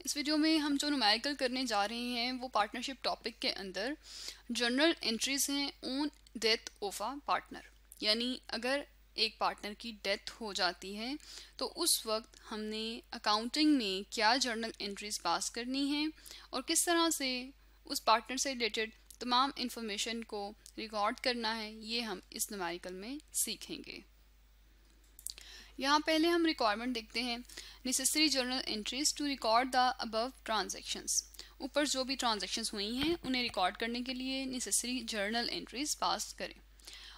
इस वीडियो में हम जो न्यूमेरिकल करने जा रहे हैं वो पार्टनरशिप टॉपिक के अंदर जर्नल एंट्रीज हैं on death of a partner. यानी अगर एक पार्टनर की डेथ हो जाती है तो उस वक्त हमने अकाउंटिंग में क्या जर्नल एंट्रीज पास करनी है और किस तरह से उस पार्टनर से रिलेटेड तमाम इंफॉर्मेशन को रिकॉर्ड करना है, ये हम इस न्यूमेरिकल में सीखेंगे। यहाँ पहले हम रिक्वायरमेंट देखते हैं, necessary journal entries to record the above transactions. ऊपर जो भी ट्रांजैक्शंस हुई हैं उन्हें रिकॉर्ड करने के लिए नेसेसरी जर्नल एंट्रीज पास करें।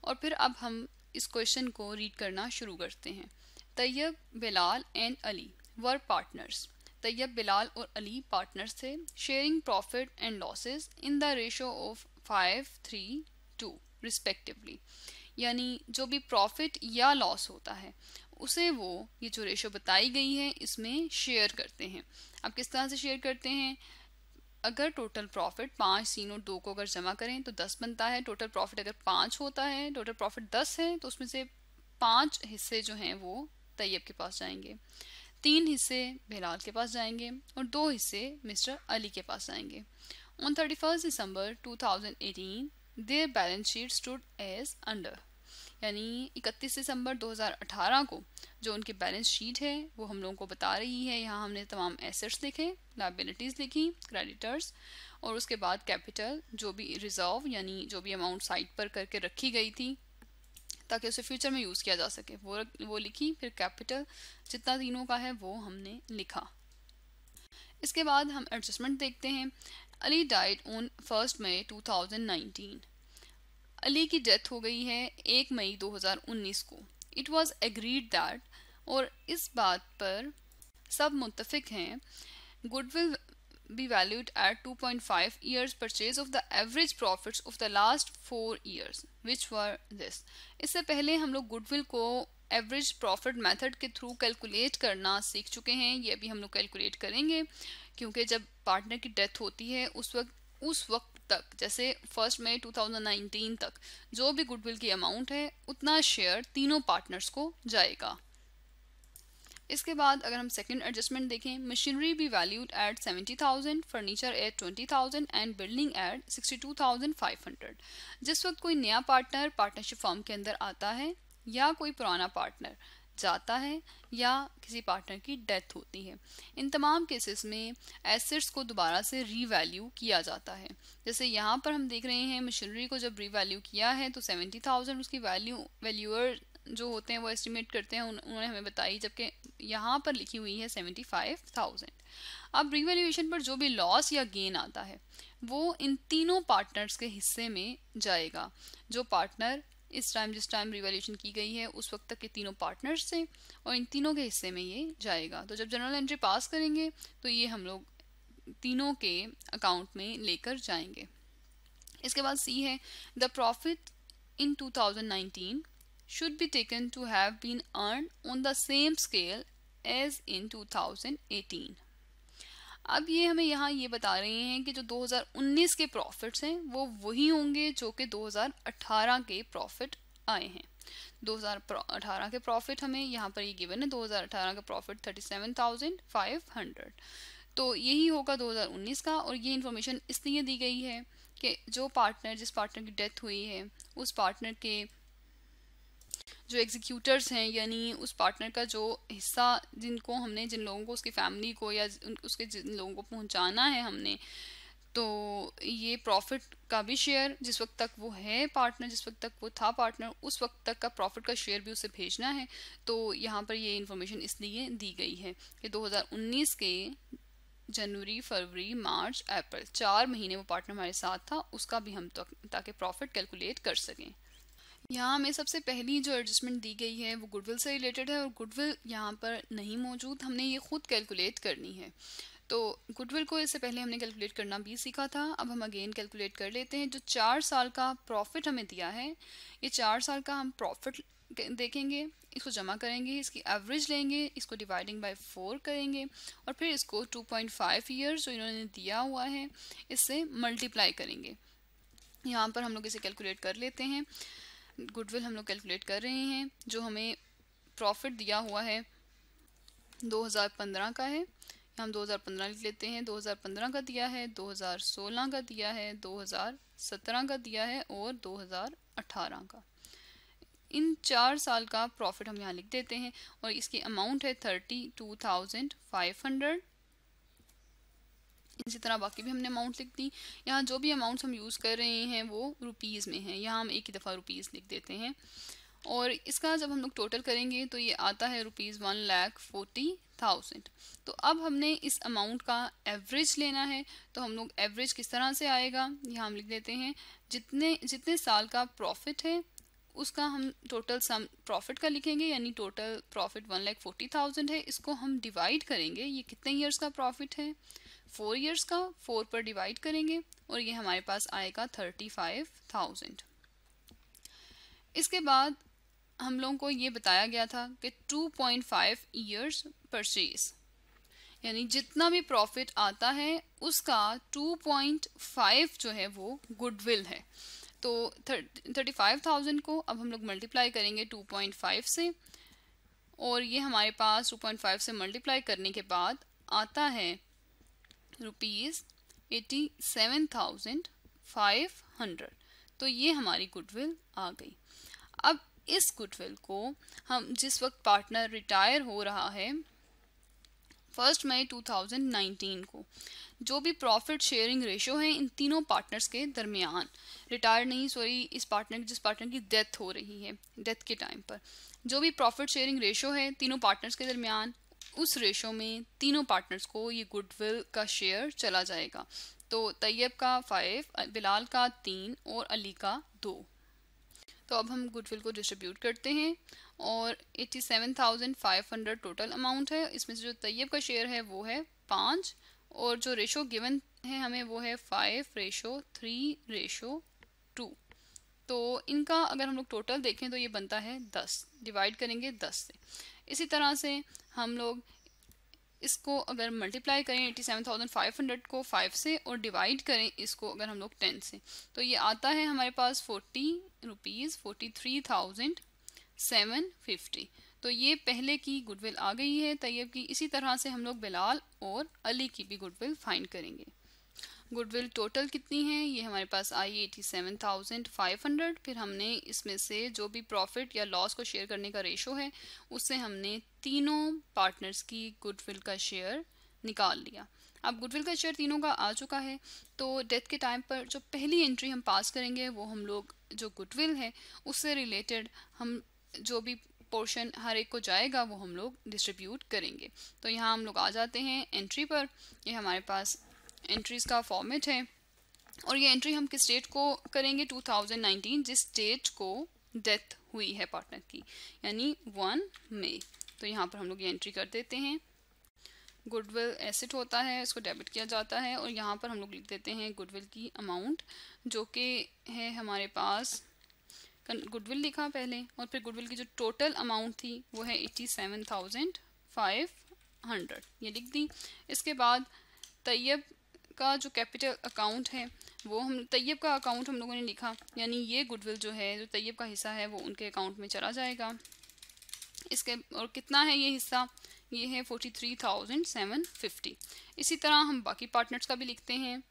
और फिर अब हम इस क्वेश्चन को रीड करना शुरू करते हैं। Tayyab, Bilal and Ali were partners. Tayyab, Bilal और अली पार्टनर्स थे। Sharing profit and losses in the ratio of 5:3:2 respectively. यानी जो भी प्रॉफिट या लॉस होता है उसे वो ये जो रेशो बताई गई है इसमें शेयर करते हैं। अब किस तरह से शेयर करते हैं? अगर टोटल प्रॉफिट 5, 3 और 2 को अगर जमा करें तो 10 बनता है। टोटल प्रॉफिट अगर 5 होता है, टोटल प्रॉफिट 10 है तो उसमें से 5 हिस्से जो हैं वो तैयब के पास जाएंगे, 3 हिस्से बिलाल के पास जाएंगे और 2 हिस्से मिस्टर अली के पास जाएंगे। On 31 December 2018 their balance sheet stood as under. यानी 31 दिसंबर 2018 को जो उनकी बैलेंस शीट है वो हम लोगों को बता रही है। यहाँ हमने तमाम एसेट्स लिखे, लायबिलिटीज़ लिखी, क्रेडिटर्स और उसके बाद कैपिटल, जो भी रिजर्व यानी जो भी अमाउंट साइड पर करके रखी गई थी ताकि उसे फ्यूचर में यूज़ किया जा सके वो लिखी। फिर कैपिटल जितना तीनों का है वो हमने लिखा। इसके बाद हम एडजस्टमेंट देखते हैं। अली डाइड ऑन 1 मई 2019। अली की डेथ हो गई है 1 मई 2019 को। इट वॉज एग्रीड दैट, और इस बात पर सब मुत्तफिक हैं, goodwill B valued eight 2.5 years purchase of the average profits of the last 4 years which were this. इससे पहले हम लोग गुडविल को एवरेज प्रॉफिट मेथड के थ्रू कैलकुलेट करना सीख चुके हैं। ये अभी हम लोग कैलकुलेट करेंगे क्योंकि जब पार्टनर की डेथ होती है उस वक्त तक, जैसे 1 मई 2019 तक जो भी गुडविल की अमाउंट है उतना शेयर तीनों पार्टनर्स को जाएगा। इसके बाद अगर हम सेकंड एडजस्टमेंट देखें, machinery be valued at 70,000, furniture at 20,000 and building at 62,500। जिस वक्त कोई नया पार्टनर पार्टनरशिप फर्म के अंदर आता है या कोई पुराना पार्टनर जाता है या किसी पार्टनर की डेथ होती है, इन तमाम केसेस में एसेट्स को दोबारा से रीवैल्यू किया जाता है। जैसे यहाँ पर हम देख रहे हैं मशीनरी को जब रीवैल्यू किया है तो 70,000 उसकी वैल्यूअर जो होते हैं वो एस्टिमेट करते हैं, उन्होंने हमें बताई, जबकि यहाँ पर लिखी हुई है 75,000। अब रीवैल्यूएशन पर जो भी लॉस या गेन आता है वो इन तीनों पार्टनर्स के हिस्से में जाएगा। जो पार्टनर इस टाइम जिस टाइम रिवैल्यूएशन की गई है उस वक्त तक के तीनों पार्टनर्स थे और इन तीनों के हिस्से में ये जाएगा। तो जब जनरल एंट्री पास करेंगे तो ये हम लोग तीनों के अकाउंट में लेकर जाएंगे। इसके बाद सी है, the profit in 2019 should be taken to have been earned on the same scale as in 2018। अब ये हमें यहाँ ये बता रहे हैं कि जो 2019 के प्रॉफिट्स हैं वो वही होंगे जो कि 2018 के प्रॉफिट आए हैं। 2018 के प्रॉफिट हमें यहाँ पर ये गिवन है, 2018 का प्रॉफिट 37,500, तो यही होगा 2019 का। और ये इन्फॉर्मेशन इसलिए दी गई है कि जो पार्टनर जिस पार्टनर की डेथ हुई है उस पार्टनर के जो एग्जीक्यूटर्स हैं, यानी उस पार्टनर का जो हिस्सा जिन लोगों को उसकी फैमिली को या उसके जिन लोगों को पहुंचाना है हमने, तो ये प्रॉफिट का भी शेयर जिस वक्त तक वो है पार्टनर, जिस वक्त तक वो था पार्टनर, उस वक्त तक का प्रॉफिट का शेयर भी उसे भेजना है। तो यहाँ पर ये इन्फॉर्मेशन इसलिए दी गई है कि 2019 के जनवरी, फरवरी, मार्च, अप्रैल 4 महीने वो पार्टनर हमारे साथ था, उसका भी हम ताकि प्रॉफिट कैलकुलेट कर सकें। यहाँ हमें सबसे पहली जो एडजस्टमेंट दी गई है वो गुडविल से रिलेटेड है और गुडविल यहाँ पर नहीं मौजूद, हमने ये खुद कैलकुलेट करनी है। तो गुडविल को इससे पहले हमने कैलकुलेट करना भी सीखा था, अब हम अगेन कैलकुलेट कर लेते हैं। जो 4 साल का प्रॉफिट हमें दिया है, ये 4 साल का हम प्रॉफिट देखेंगे, इसको जमा करेंगे, इसकी एवरेज लेंगे, इसको डिवाइडिंग बाय 4 करेंगे और फिर इसको 2.5 ईयर्स जो इन्होंने दिया हुआ है इससे मल्टीप्लाई करेंगे। यहाँ पर हम लोग इसे कैलकुलेट कर लेते हैं। गुडविल हम लोग कैलकुलेट कर रहे हैं। जो हमें प्रॉफिट दिया हुआ है 2015 का है, हम 2015 लिख लेते हैं, 2015 का दिया है, 2016 का दिया है, 2017 का दिया है और 2018 का। इन 4 साल का प्रॉफिट हम यहाँ लिख देते हैं और इसकी अमाउंट है 32,500। इसी तरह बाकी भी हमने अमाउंट लिख दी। यहाँ जो भी अमाउंट्स हम यूज़ कर रहे हैं वो रुपीज़ में हैं, यहाँ हम एक ही दफ़ा रुपीज़ लिख देते हैं। और इसका जब हम लोग टोटल करेंगे तो ये आता है ₹1,40,000। तो अब हमने इस अमाउंट का एवरेज लेना है, तो हम लोग एवरेज किस तरह से आएगा, यहाँ हम लिख देते हैं जितने साल का प्रॉफिट है उसका हम टोटल सम प्रॉफिट का लिखेंगे, यानी टोटल प्रॉफिट 1,40,000 है, इसको हम डिवाइड करेंगे। ये कितने ईयर्स का प्रॉफिट है, 4 ईयर्स का, 4 पर डिवाइड करेंगे और ये हमारे पास आएगा 35,000। इसके बाद हम लोगों को ये बताया गया था कि 2.5 ईयर्स परचेज, यानी जितना भी प्रॉफिट आता है उसका 2.5 जो है वो गुडविल है। तो 35,000 को अब हम लोग मल्टीप्लाई करेंगे 2.5 से और ये हमारे पास 2.5 से मल्टीप्लाई करने के बाद आता है ₹87,500। तो ये हमारी गुडविल आ गई। अब इस गुडविल को हम जिस वक्त पार्टनर रिटायर हो रहा है 1 मई 2019 को, जो भी प्रॉफिट शेयरिंग रेशो है इन तीनों पार्टनर्स के दरमियान, रिटायर नहीं सॉरी जिस पार्टनर की डेथ हो रही है, डेथ के टाइम पर जो भी प्रॉफिट शेयरिंग रेशो है तीनों पार्टनर्स के दरमियान, उस रेशो में तीनों पार्टनर्स को ये गुडविल का शेयर चला जाएगा। तो तैयब का 5, बिलाल का 3 और अली का 2। तो अब हम गुडविल को डिस्ट्रीब्यूट करते हैं और 87,500 टोटल अमाउंट है। इसमें से जो तैयब का शेयर है वो है 5 और जो रेशो गिवन है हमें वो है 5:3:2। तो इनका अगर हम लोग टोटल देखें तो ये बनता है 10, डिवाइड करेंगे 10 से। इसी तरह से हम लोग इसको अगर मल्टीप्लाई करें 87,500 को 5 से और डिवाइड करें इसको अगर हम लोग 10 से, तो ये आता है हमारे पास ₹43,750। तो ये पहले की गुडविल आ गई है तैयब की। इसी तरह से हम लोग बिलाल और अली की भी गुडविल फाइंड करेंगे। गुडविल टोटल कितनी है, ये हमारे पास आई 87,500। फिर हमने इसमें से जो भी प्रॉफिट या लॉस को शेयर करने का रेशो है उससे हमने तीनों पार्टनर्स की गुडविल का शेयर निकाल लिया। अब गुडविल का शेयर तीनों का आ चुका है, तो डेथ के टाइम पर जो पहली एंट्री हम पास करेंगे वो हम लोग जो गुडविल है उससे रिलेटेड हम जो भी पोर्शन हर एक को जाएगा वो हम लोग डिस्ट्रीब्यूट करेंगे। तो यहाँ हम लोग आ जाते हैं एंट्री पर। ये हमारे पास एंट्रीज का फॉर्मेट है और ये एंट्री हम किस डेट को करेंगे, 2019, जिस डेट को डेथ हुई है पार्टनर की, यानी 1 मई। तो यहाँ पर हम लोग ये एंट्री कर देते हैं। गुडविल एसेट होता है, इसको डेबिट किया जाता है और यहाँ पर हम लोग लिख देते हैं गुडविल की अमाउंट, जो कि है हमारे पास गुडविल लिखा पहले और फिर गुडविल की जो टोटल अमाउंट थी वो है 87,500, ये लिख दी। इसके बाद तैयब का जो कैपिटल अकाउंट है वो तैयब का अकाउंट हम लोगों ने लिखा, यानी ये गुडविल जो है जो तैयब का हिस्सा है वो उनके अकाउंट में चला जाएगा। इसके और कितना है ये हिस्सा, ये है 43,750। इसी तरह हम बाकी पार्टनर्स का भी लिखते हैं।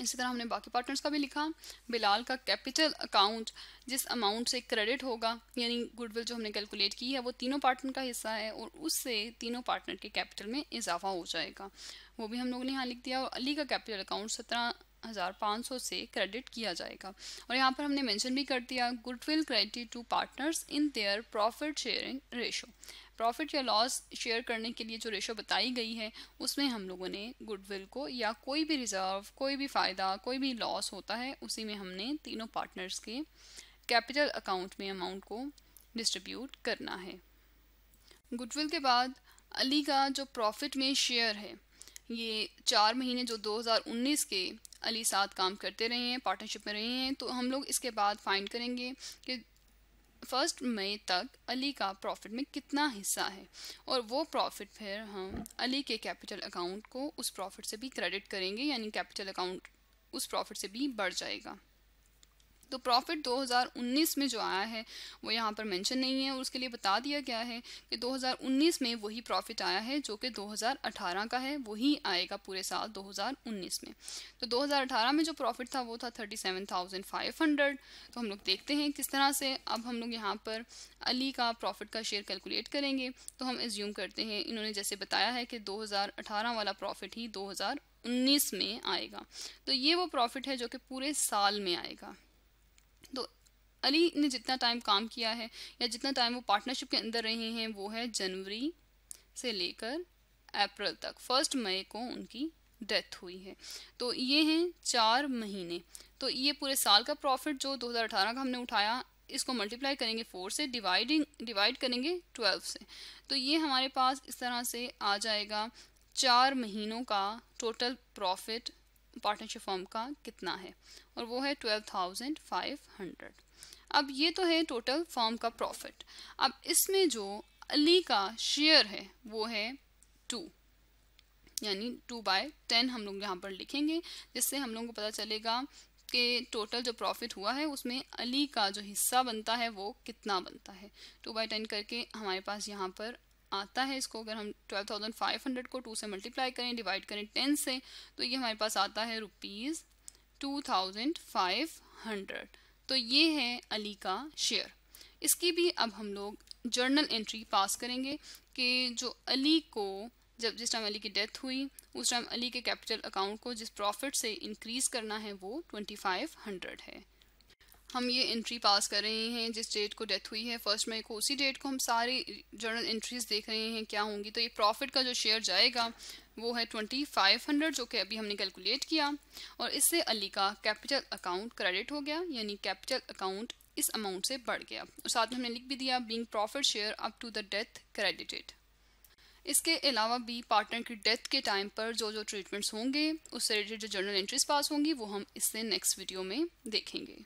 इसी तरह हमने बाकी पार्टनर्स का भी लिखा। बिलाल का कैपिटल अकाउंट जिस अमाउंट से क्रेडिट होगा, यानी गुडविल जो हमने कैलकुलेट की है वो तीनों पार्टनर का हिस्सा है और उससे तीनों पार्टनर के कैपिटल में इजाफा हो जाएगा, वो भी हम लोगों ने यहाँ लिख दिया। और अली का कैपिटल अकाउंट 17,500 से क्रेडिट किया जाएगा। और यहाँ पर हमने मेंशन भी कर दिया goodwill credited to partners in their profit sharing ratio. Profit या लॉस शेयर करने के लिए जो रेशो बताई गई है उसमें हम लोगों ने गुडविल को या कोई भी रिजर्व, कोई भी फ़ायदा, कोई भी लॉस होता है उसी में हमने तीनों पार्टनर्स के कैपिटल अकाउंट में अमाउंट को डिस्ट्रीब्यूट करना है। गुडविल के बाद अली का जो प्रॉफिट में शेयर है, ये 4 महीने जो 2019 के अली साथ काम करते रहे हैं, पार्टनरशिप में रहे हैं, तो हम लोग इसके बाद फाइंड करेंगे कि 1 मई तक अली का प्रॉफिट में कितना हिस्सा है और वो प्रॉफिट फिर हम अली के कैपिटल अकाउंट को उस प्रॉफिट से भी क्रेडिट करेंगे, यानी कैपिटल अकाउंट उस प्रॉफिट से भी बढ़ जाएगा। तो प्रॉफिट 2019 में जो आया है वो यहाँ पर मेंशन नहीं है और उसके लिए बता दिया गया है कि 2019 में वही प्रॉफिट आया है जो कि 2018 का है, वही आएगा पूरे साल 2019 में। तो 2018 में जो प्रॉफिट था वो था 37,500। तो हम लोग देखते हैं किस तरह से अब हम लोग यहाँ पर अली का प्रॉफिट का शेयर कैलकुलेट करेंगे। तो हम एज्यूम करते हैं इन्होंने जैसे बताया है कि 2018 वाला प्रॉफिट ही 2019 में आएगा, तो ये वो प्रॉफिट है जो कि पूरे साल में आएगा। तो अली ने जितना टाइम काम किया है या जितना टाइम वो पार्टनरशिप के अंदर रहे हैं वो है जनवरी से लेकर अप्रैल तक। 1 मई को उनकी डेथ हुई है, तो ये हैं 4 महीने। तो ये पूरे साल का प्रॉफिट जो 2018 का हमने उठाया, इसको मल्टीप्लाई करेंगे 4 से, डिवाइड करेंगे 12 से, तो ये हमारे पास इस तरह से आ जाएगा 4 महीनों का टोटल प्रॉफिट पार्टनरशिप फर्म का कितना है, और वो है 12,500। अब ये तो है टोटल फर्म का प्रॉफिट। अब इसमें जो अली का शेयर है वो है 2, यानी 2/10 हम लोग यहाँ पर लिखेंगे, जिससे हम लोगों को पता चलेगा कि टोटल जो प्रॉफिट हुआ है उसमें अली का जो हिस्सा बनता है वो कितना बनता है। 2/10 करके हमारे पास यहाँ पर आता है, इसको अगर हम 12,500 को 2 से मल्टीप्लाई करें, डिवाइड करें 10 से, तो ये हमारे पास आता है ₹2,500। तो ये है अली का शेयर। इसकी भी अब हम लोग जर्नल एंट्री पास करेंगे कि जो अली को जिस टाइम अली की डेथ हुई उस टाइम अली के कैपिटल अकाउंट को जिस प्रॉफिट से इंक्रीज करना है वो 2500 है। हम ये एंट्री पास कर रहे हैं जिस डेट को डेथ हुई है 1 मई को, उसी डेट को हम सारी जर्नल एंट्रीज देख रहे हैं क्या होंगी। तो ये प्रॉफिट का जो शेयर जाएगा वो है 2500 जो कि अभी हमने कैलकुलेट किया, और इससे अली का कैपिटल अकाउंट क्रेडिट हो गया, यानी कैपिटल अकाउंट इस अमाउंट से बढ़ गया। और साथ में हमने लिख भी दिया being profit share up to the death credited. इसके अलावा भी पार्टनर की डेथ के टाइम पर जो जो ट्रीटमेंट्स होंगे उससे रिलेटेड जो जर्नल एंट्रीज पास होंगी वो हम इससे नेक्स्ट वीडियो में देखेंगे।